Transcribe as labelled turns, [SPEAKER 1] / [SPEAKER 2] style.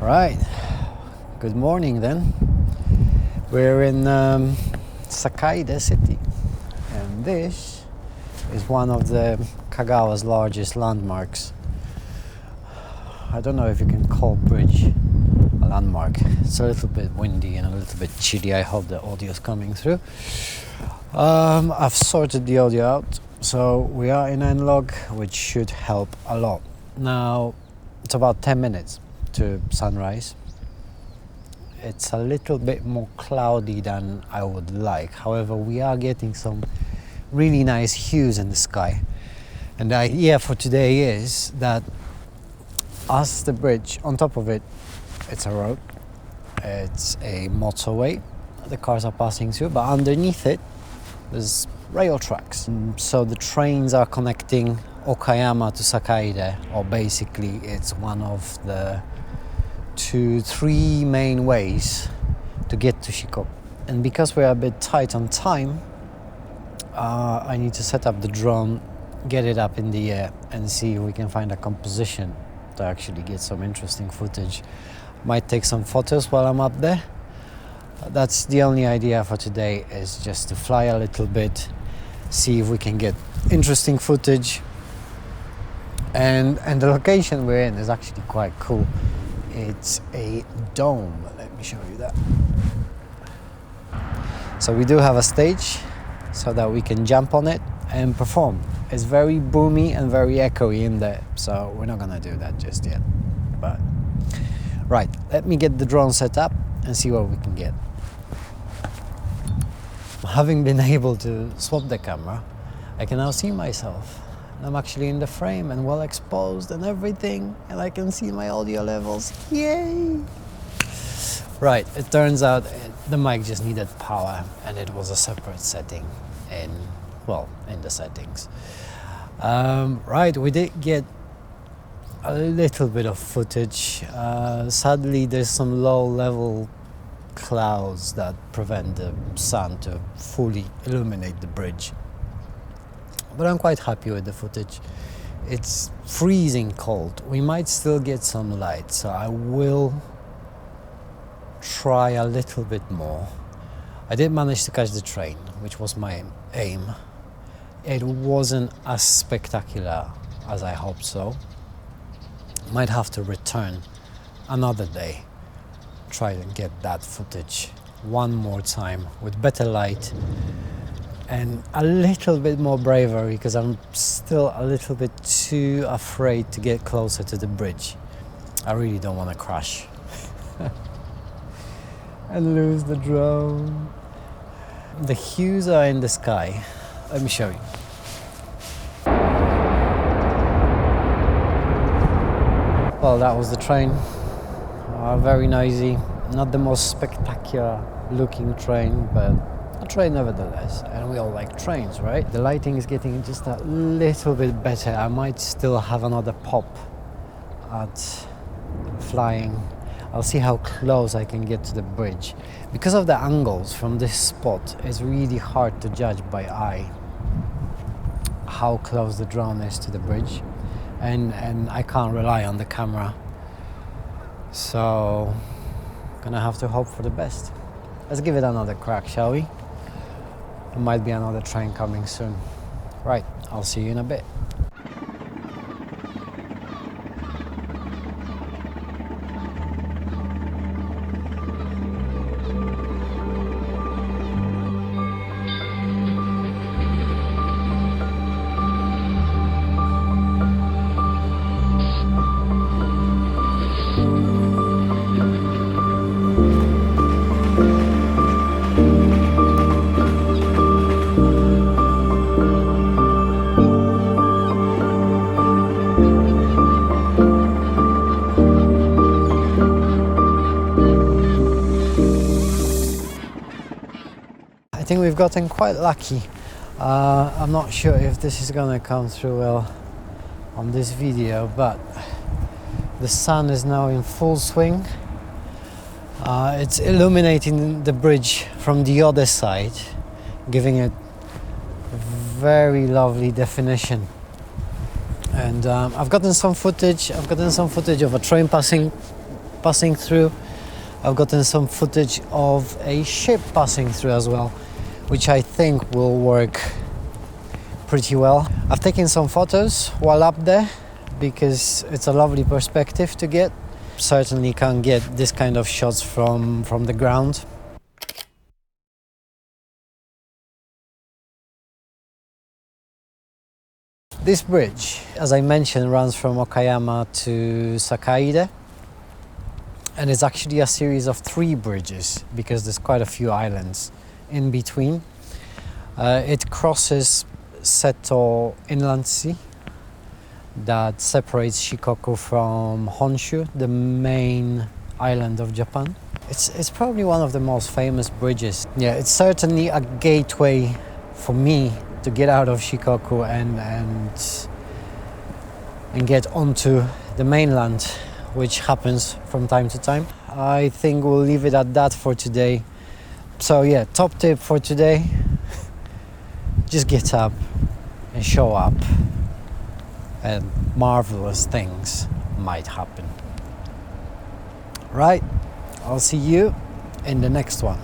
[SPEAKER 1] Right, good morning then. We're in Sakaide city, and this is one of the Kagawa's largest landmarks. I don't know if you can call bridge a landmark. It's a little bit windy and a little bit chilly. I hope the audio is coming through. I've sorted the audio out, so we are in N-log, which should help a lot. Now, it's about 10 minutes to sunrise. It's a little bit more cloudy than I would like. However, we are getting some really nice hues in the sky. And the idea for today is that as the bridge, on top of it, it's a road, it's a motorway the cars are passing through, but underneath it, there's rail tracks. So the trains are connecting Okayama to Sakaide, or basically it's one of the 2-3 main ways to get to Shikoku. And because we're a bit tight on time, I need to set up the drone, get it up in the air and see if we can find a composition to actually get some interesting footage. Might take some photos while I'm up there. That's the only idea for today, is just to fly a little bit, see if we can get interesting footage. And the location we're in is actually quite cool. It's a dome. Let me show you that. So we do have a stage so that we can jump on it and perform. It's very boomy and very echoey in there, so we're not gonna do that just yet. But right, let me get the drone set up and see what we can get. Having been able to swap the camera, I can now see myself. I'm actually in the frame and well exposed and everything, and I can see my audio levels. Yay! Right, it turns out the mic just needed power, and it was a separate setting in the settings. Right, we did get a little bit of footage. Sadly, there's some low-level clouds that prevent the sun to fully illuminate the bridge. But I'm quite happy with the footage. It's freezing cold. We might still get some light, so I will try a little bit more. I did manage to catch the train, which was my aim. It wasn't as spectacular as I hoped so. Might have to return another day, try and get that footage one more time with better light and a little bit more bravery, because I'm still a little bit too afraid to get closer to the bridge. I really don't want to crash and lose the drone. The hues are in the sky. Let me show you. Well, that was the train. Very noisy. Not the most spectacular looking train, but a train nevertheless. And we all like trains, right? The lighting is getting just a little bit better. I might still have another pop at flying. I'll see how close I can get to the bridge. Because of the angles from this spot, it's really hard to judge by eye how close the drone is to the bridge. And I can't rely on the camera. So, gonna have to hope for the best. Let's give it another crack, shall we? There might be another train coming soon. Right, I'll see you in a bit. I think we've gotten quite lucky. I'm not sure if this is gonna come through well on this video, but the sun is now in full swing. It's illuminating the bridge from the other side, giving it very lovely definition. And I've gotten some footage of a train passing passing through. I've gotten some footage of a ship passing through as well, which I think will work pretty well. I've taken some photos while up there because it's a lovely perspective to get. Certainly can't get this kind of shots from the ground. This bridge, as I mentioned, runs from Okayama to Sakaide, and it's actually a series of 3 bridges because there's quite a few islands in between. It crosses Seto Inland Sea that separates Shikoku from Honshu, the main island of Japan. It's probably one of the most famous bridges. Yeah, it's certainly a gateway for me to get out of Shikoku and get onto the mainland, which happens from time to time. I think we'll leave it at that for today. So yeah, top tip for today, just get up and show up and marvelous things might happen. Right, I'll see you in the next one.